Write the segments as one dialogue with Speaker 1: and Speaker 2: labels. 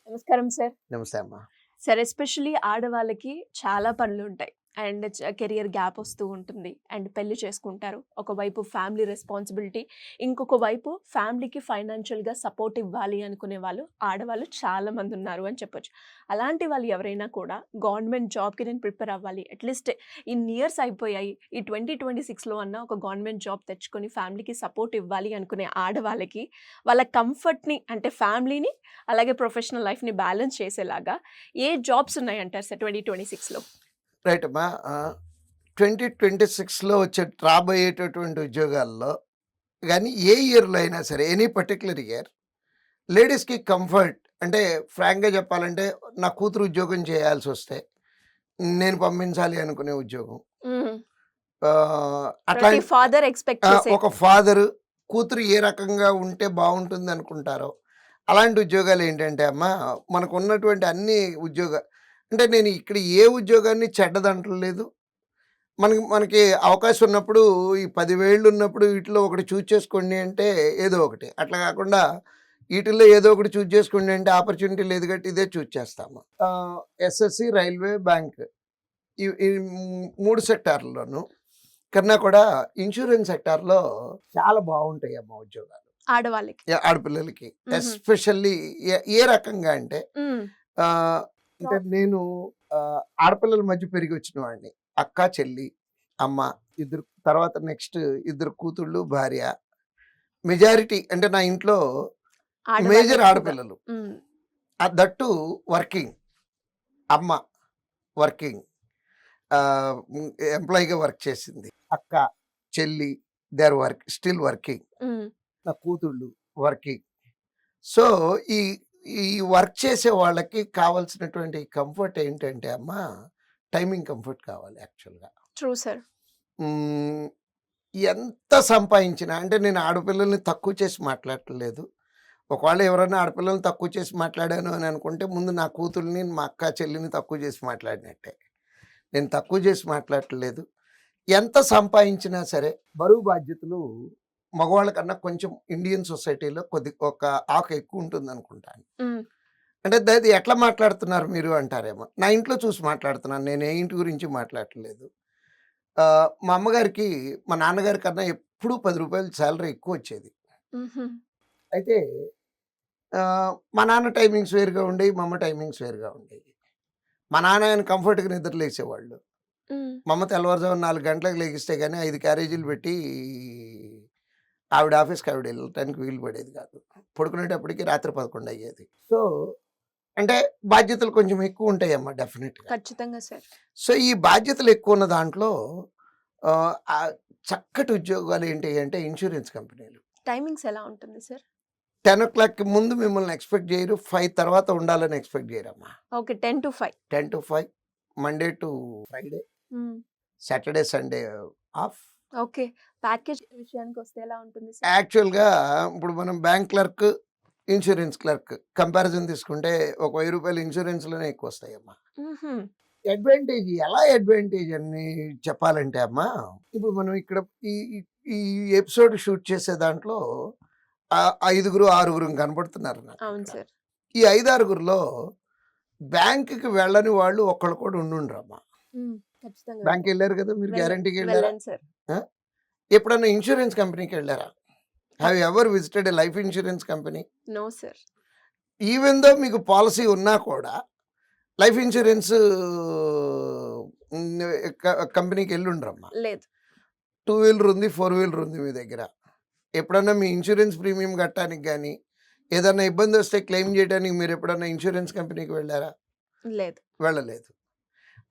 Speaker 1: నమస్కారం సార్.
Speaker 2: నమస్తే అమ్మా.
Speaker 1: సార్ ఎస్పెషల్లీ ఆడవాళ్ళకి చాలా పనులుంటాయి. అండ్ కెరియర్ గ్యాప్ వస్తూ ఉంటుంది. అండ్ పెళ్లి చేసుకుంటారు. ఒకవైపు ఫ్యామిలీ రెస్పాన్సిబిలిటీ, ఇంకొక వైపు ఫ్యామిలీకి ఫైనాన్షియల్‌గా సపోర్ట్ ఇవ్వాలి అనుకునే వాళ్ళు ఆడవాళ్ళు చాలా మంది ఉన్నారు అని చెప్పొచ్చు. అలాంటి వాళ్ళు ఎవరైనా కూడా గవర్నమెంట్ జాబ్‌కి నేను ప్రిపేర్ అవ్వాలి. అట్‌లీస్ట్ ఇన్ని ఇయర్స్ అయిపోయాయి. ఈ 2026లో అన్నా ఒక గవర్నమెంట్ జాబ్ తెచ్చుకొని ఫ్యామిలీకి సపోర్ట్ ఇవ్వాలి అనుకునే ఆడవాళ్ళకి వాళ్ళ కంఫర్ట్‌ని అంటే ఫ్యామిలీని అలాగే ప్రొఫెషనల్ లైఫ్‌ని బ్యాలెన్స్ చేసేలాగా ఏ జాబ్స్ ఉన్నాయంటారు సార్ 2026లో?
Speaker 2: రైట్ అమ్మా. 2026లో రాబోయేటటువంటి ఉద్యోగాల్లో కానీ ఏ ఇయర్లో అయినా సరే, ఎనీ పర్టికులర్ ఇయర్ లేడీస్కి కంఫర్ట్ అంటే ఫ్రాంక్గా చెప్పాలంటే నా కూతురు ఉద్యోగం చేయాల్సి వస్తే నేను పంపించాలి అనుకునే ఉద్యోగం.
Speaker 1: హ్మ్.
Speaker 2: అట్లా
Speaker 1: ప్రతి ఫాదర్ ఎక్స్‌పెక్ట్ చేసే
Speaker 2: ఒక ఫాదరు కూతురు ఏ రకంగా ఉంటే బాగుంటుంది అనుకుంటారో అలాంటి ఉద్యోగాలు ఏంటంటే అమ్మా, మనకు ఉన్నటువంటి అన్ని అంటే నేను ఇక్కడ ఏ ఉద్యోగాన్ని చెడ్డదంటలేదు. మనకి మనకి అవకాశం ఉన్నప్పుడు ఈ 10,000 ఉన్నప్పుడు వీటిలో ఒకటి చూజ్ చేసుకోండి అంటే ఏదో ఒకటి. అట్లా కాకుండా వీటిల్లో ఏదో ఒకటి చూజ్ చేసుకోండి అంటే ఆపర్చునిటీ లేదు కాబట్టి ఇదే చూజ్ చేస్తాము. ఎస్ఎస్సి, రైల్వే, బ్యాంక్ ఈ 3 సెక్టార్‌ల్లోనూ కన్నా కూడా ఇన్సూరెన్స్ సెక్టార్‌లో చాలా బాగుంటాయి అమ్మ ఉద్యోగాలు
Speaker 1: ఆడవాళ్ళకి.
Speaker 2: ఆడపిల్లలకి.
Speaker 1: హుహు.
Speaker 2: ఎస్పెషల్లీ ఏ రకంగా అంటే
Speaker 1: హ్మ్.
Speaker 2: ఆహ్, అంటే నేను ఆడపిల్లల మధ్య పెరిగి వచ్చిన వాడిని. అక్క, చెల్లి, అమ్మ ఇద్దరు, తర్వాత నెక్స్ట్ ఇద్దరు కూతుళ్ళు, భార్య. మెజారిటీ అంటే నా ఇంట్లో
Speaker 1: ఆడవాళ్ళే
Speaker 2: మేజర్
Speaker 1: ఎక్కువగా.
Speaker 2: ఆడపిల్లలు.
Speaker 1: హ్మ్.
Speaker 2: That to working. అమ్మ వర్కింగ్. ఎంప్లాయీగా వర్క్ చేసింది. అక్క, చెల్లి దే ఆర్ స్టిల్ వర్కింగ్.
Speaker 1: హ్మ్.
Speaker 2: నా కూతుళ్ళు వర్కింగ్. సో ఈ ఈ వర్క్ చేసే వాళ్ళకి కావాల్సినటువంటి కంఫర్ట్ ఏంటంటే అమ్మా, టైమింగ్ కంఫర్ట్ కావాలి యాక్చువల్‌గా.
Speaker 1: True sir.
Speaker 2: హ్మ్. ఎంత సంపాదించినా అంటే నేను ఆడపిల్లల్ని తక్కువ చేసి మాట్లాడట్లేదు. ఒకవేళ ఎవరైనా ఆడపిల్లల్ని తక్కువ చేసి మాట్లాడాను అని అనుకుంటే ముందు నా కూతుల్ని, మా అక్క, చెల్లిని తక్కువ చేసి మాట్లాడినట్టే. నేను తక్కువ చేసి మాట్లాడట్లేదు. ఎంత సంపాదించినా సరే బరువు బాధ్యతలు మగవాళ్ళ కన్నా కొంచెం ఇండియన్ సొసైటీలో ఒక ఆకు ఎక్కువ ఉంటుందనుకుంటాను.
Speaker 1: హ్మ్.
Speaker 2: అంటే అది ఎట్లా మాట్లాడుతున్నారు మీరు అంటారేమో. నా ఇంట్లో చూసి మాట్లాడుతున్నాను. నేను ఏ ఇంటి గురించి మాట్లాడట్లేదు. మా అమ్మగారికి మా నాన్నగారి కన్నా ఎప్పుడూ రూ. 10 సాలరీ ఎక్కువొచ్చేది.
Speaker 1: హుహు.
Speaker 2: అయితే మా నాన్న టైమింగ్స్ వేరుగా ఉండేవి. మా అమ్మ టైమింగ్స్ వేరుగా ఉండేవి. మా నాన్న ఆయన కంఫర్ట్‌గా నిద్ర లేసేవాళ్ళు.
Speaker 1: హ్మ్.
Speaker 2: మా అమ్మ తెల్లవారుజామున 4 గంటలకు లెగిస్తే గాని 5 క్యారేజీలు పెట్టి ఆవిడ ఆఫీస్‌కి ఆవిడ వెళ్ళటానికి వీలు పడేది కాదు. పడుకునేటప్పటికి రాత్రి 11 అయ్యేది. సో, అంటే బాధ్యతలు కొంచెం ఎక్కువ ఉంటాయమ్మా డెఫినిట్‌గా.
Speaker 1: ఖచ్చితంగా సార్.
Speaker 2: సో, ఈ బాధ్యతలు ఎక్కువ ఉన్న దాంట్లో చక్కటి ఉద్యోగాలు ఏంటి అంటే ఇన్స్యూరెన్స్ కంపెనీలు.
Speaker 1: టైమింగ్స్ ఎలా ఉంటుంది సార్?
Speaker 2: 10:00కి ముందు మిమ్మల్ని ఎక్స్‌పెక్ట్ చేయరు. 5 తర్వాత ఉండాలని ఎక్స్‌పెక్ట్ చేయరమ్మా.
Speaker 1: Okay. 10-5.
Speaker 2: 10-5 Monday to Friday,
Speaker 1: hmm.
Speaker 2: Saturday, Sunday off.
Speaker 1: Okay. Package విషయానికొస్తే ఎలా ఉంటుంది సార్?
Speaker 2: యాక్చువల్‌గా ఇప్పుడు మనం bank clerk, insurance clerk comparison తీసుకుంటే ఒక రూ. 1000 ఇన్స్యూరెన్స్‌లోనే ఎక్కువొస్తాయమ్మా.
Speaker 1: హుహు.
Speaker 2: ఎలా అడ్వాంటేజ్ అని చెప్పాలంటే అమ్మా, ఇప్పుడు మనం ఇక్కడ ఈ ఈ ఈ ఎపిసోడ్ షూట్ చేసే దాంట్లో 5గురు, 6గురు కనపడుతున్నారు
Speaker 1: అవును
Speaker 2: నాకిక్కడ.
Speaker 1: సార్.
Speaker 2: ఈ 5, 6గురిలో బ్యాంక్‌కి వెళ్ళని వాళ్ళు ఒక్కళ్ళు కూడా ఉండుండరమ్మా.
Speaker 1: హ్మ్. ఖచ్చితంగా వెళ్ళాను.
Speaker 2: బ్యాంక్‌కెళ్లారు కదా! మీరు గ్యారంటీగా ఎళ్లారా?
Speaker 1: వెళ్ళాను సార్.
Speaker 2: ఆ! ఎప్పుడన్నా ఇన్స్యూరెన్స్ కంపెనీకెళ్లారా? Have you ever visited a life insurance company?
Speaker 1: No sir.
Speaker 2: Even though మీకు పాలిసీ ఉన్నా కూడా లైఫ్ ఇన్స్యూరెన్స్ హ్మ్. కంపెనీకెళ్ళుండరమ్మా.
Speaker 1: లేదు.
Speaker 2: 2 వీలర్ ఉంది, 4 వీలర్ ఉంది మీ దగ్గర. ఎప్పుడన్నా మీ ఇన్స్యూరెన్స్ ప్రీమియం కట్టడానికి గాని, ఏదన్నా ఇబ్బందొస్తే క్లెయిమ్ చేయడానికి మీరెప్పుడన్నా ఇన్స్యూరెన్స్ కంపెనీకి వెళ్లారా?
Speaker 1: లేదు.
Speaker 2: వెళ్ళలేదు.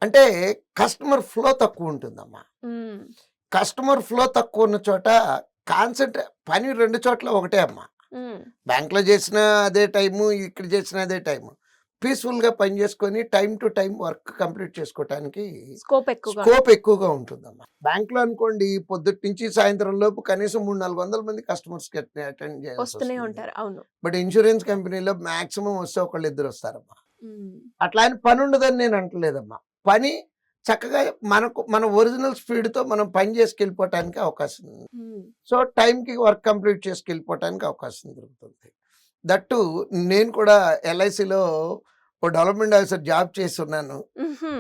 Speaker 2: అంటే కస్టమర్ ఫ్లో తక్కువుంటుందమ్మా.
Speaker 1: హ్మ్.
Speaker 2: కస్టమర్ ఫ్లో తక్కువున్న చోట పని 2 చోట్ల ఒకటే అమ్మా.
Speaker 1: హ్మ్.
Speaker 2: బ్యాంక్‌లో చేసినా అదే టైము, ఇక్కడ చేసినా అదే టైము. పీస్‌ఫుల్‌గా పని చేసుకొని time to time work complete చేసుకోవటానికి
Speaker 1: స్కోప్ ఎక్కువగా
Speaker 2: స్కోప్ ఎక్కువగా ఉంటుందమ్మా. బ్యాంక్‌లో అనుకోండి పొద్దుటి నుంచి సాయంత్రం లోపు కనీసం 300, 400 మంది కస్టమర్స్‌కి అటెండ్
Speaker 1: వస్తూనే
Speaker 2: చేయాల్సొస్తుంది.
Speaker 1: ఉంటారు. అవును.
Speaker 2: బట్ ఇన్స్యూరెన్స్ కంపెనీలో మాక్సిమం వస్తే ఒకళ్ళిద్దరు వస్తారమ్మా.
Speaker 1: హ్మ్.
Speaker 2: అట్లా అని పనుండదని నేను అంటలేదమ్మా. పని చక్కగా మన ఒరిజినల్ స్పీడ్‌తో మనం పని చేసుకెళ్ళిపోవటానికి అవకాశం ఉంది.
Speaker 1: హ్మ్.
Speaker 2: సో, టైమ్‌కి వర్క్ కంప్లీట్ చేసుకెళ్ళిపోవటానికి అవకాశం దొరుకుతుంది. దట్టు నేను కూడా ఎల్ఐసిలో ఓ డెవలప్మెంట్ ఆఫీసర్ జాబ్ చేసి ఉన్నాను.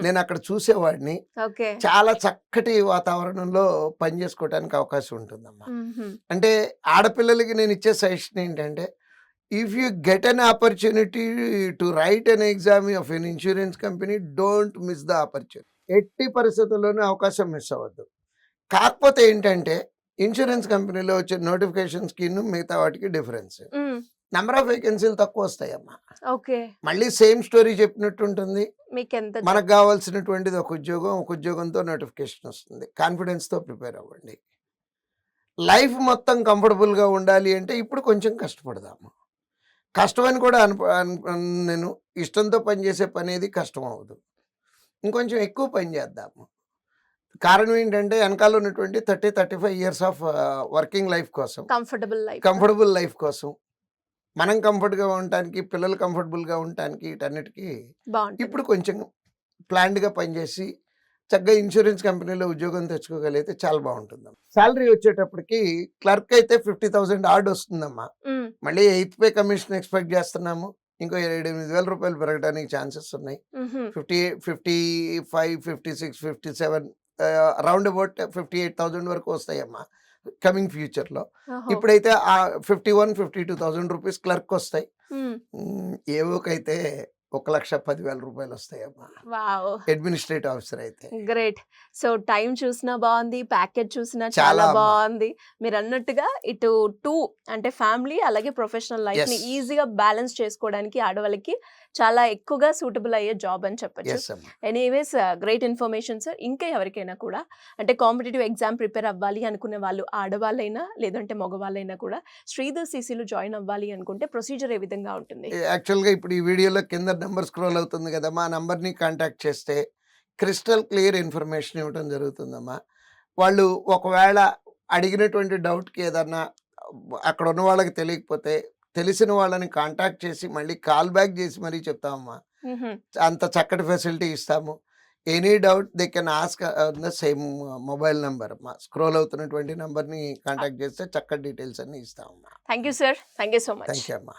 Speaker 2: నేను అక్కడ చూసేవాడిని.
Speaker 1: ఓకే.
Speaker 2: చాలా చక్కటి వాతావరణంలో పని చేసుకోవడానికి అవకాశం ఉంటుందమ్మా. అంటే ఆడపిల్లలకి నేను ఇచ్చే సజెషన్ ఏంటంటే, if you get an opportunity to write an exam of an insurance company, don't miss the opportunity. ఎట్టి పరిస్థితుల్లోనూ అవకాశం మిస్ అవ్వద్దు. కాకపోతే ఏంటంటే ఇన్సూరెన్స్ కంపెనీలో వచ్చే నోటిఫికేషన్స్కి మిగతా వాటికి డిఫరెన్స్. నెంబర్ ఆఫ్ వేకెన్సీలు తక్కువ వస్తాయమ్మా.
Speaker 1: ఓకే.
Speaker 2: మళ్ళీ సేమ్ స్టోరీ చెప్పినట్టు ఉంటుంది.
Speaker 1: మీకెంత
Speaker 2: మనకు కావాల్సినటువంటిది ఒక ఉద్యోగంతో నోటిఫికేషన్ వస్తుంది. కాన్ఫిడెన్స్తో ప్రిపేర్ అవ్వండి. లైఫ్ మొత్తం కంఫర్టబుల్గా ఉండాలి అంటే ఇప్పుడు కొంచెం కష్టపడదాము. కష్టమని కూడా నేను ఇష్టంతో పనిచేసే పని ఏది కష్టం అవ్వదు. ఇంకొంచెం ఎక్కువ పని చేద్దాము. కారణం ఏంటంటే వెనకాల ఉన్నటువంటి 30-35 ఇయర్స్ ఆఫ్ వర్కింగ్ లైఫ్ కోసం, కంఫర్టబుల్ లైఫ్ కోసం, మనం కంఫర్ట్గా ఉండటానికి, పిల్లలు కంఫర్టబుల్గా ఉండటానికి, వీటన్నిటికీ ఇప్పుడు కొంచెం ప్లాన్డ్గా పనిచేసి చక్కగా ఇన్సూరెన్స్ కంపెనీలో ఉద్యోగం తెచ్చుకోగలిగితే చాలా బాగుంటుంది. శాలరీ వచ్చేటప్పటికి క్లర్క్ అయితే 50,000 ఆర్డ్ వస్తుందమ్మా. మళ్ళీ 8th పే కమిషన్ ఎక్స్పెక్ట్ చేస్తున్నాము. ఇంకో 7,000-8,000 రూపాయలు పెరగడానికి ఛాన్సెస్ ఉన్నాయి. 55, 56, 57 అరౌండ్ అబౌట్ 58,000 వరకు వస్తాయమ్మా కమింగ్ ఫ్యూచర్లో. ఇప్పుడైతే 51-52,000 రూపీస్ క్లర్క్ వస్తాయి. ఏవోకైతే 1,10,000 రూపాయలు వస్తాయమ్మా అడ్మినిస్ట్రేటివ్ ఆఫీసర్ అయితే.
Speaker 1: గ్రేట్. సో టైం చూసినా బాగుంది, ప్యాకేజ్ చూసినా చాలా బాగుంది. మీరు అన్నట్టుగా ఇటు 2 అంటే ఫ్యామిలీ అలాగే ప్రొఫెషనల్ లైఫ్ ని ఈజీగా బ్యాలెన్స్ చేసుకోవడానికి ఆడవాళ్ళకి చాలా ఎక్కువగా సూటబుల్ అయ్యే జాబ్ అని చెప్పొచ్చు. Anyways great information sir. ఇంకా ఎవరికైనా కూడా అంటే కాంపిటేటివ్ ఎగ్జామ్ ప్రిపేర్ అవ్వాలి అనుకునే వాళ్ళు, ఆడవాళ్ళైనా లేదంటే మగవాళ్ళైనా కూడా శ్రీధర్ సిసిలో జాయిన్ అవ్వాలి అనుకుంటే ప్రొసీజర్ ఏ విధంగా ఉంటుంది?
Speaker 2: యాక్చువల్గా ఇప్పుడు ఈ వీడియోలో కింద నెంబర్ స్క్రోల్ అవుతుంది కదమ్మా, ఆ నెంబర్ని కాంటాక్ట్ చేస్తే క్రిస్టల్ క్లియర్ ఇన్ఫర్మేషన్ ఇవ్వడం జరుగుతుందమ్మా. వాళ్ళు ఒకవేళ అడిగినటువంటి డౌట్కి ఏదన్నా అక్కడ ఉన్న వాళ్ళకి తెలియకపోతే తెలిసిన వాళ్ళని కాంటాక్ట్ చేసి మళ్ళీ కాల్ బ్యాక్ చేసి మరీ చెప్తామమ్మా. అంత చక్కటి ఫెసిలిటీ ఇస్తాము. Any doubt they can ask the same mobile number అమ్మా. స్క్రోల్ అవుతున్నటువంటి నెంబర్ని కాంటాక్ట్ చేస్తే చక్కటి డీటెయిల్స్ అన్ని ఇస్తామమ్మా.
Speaker 1: Thank you sir. Thank you so much.
Speaker 2: Thank you అమ్మా.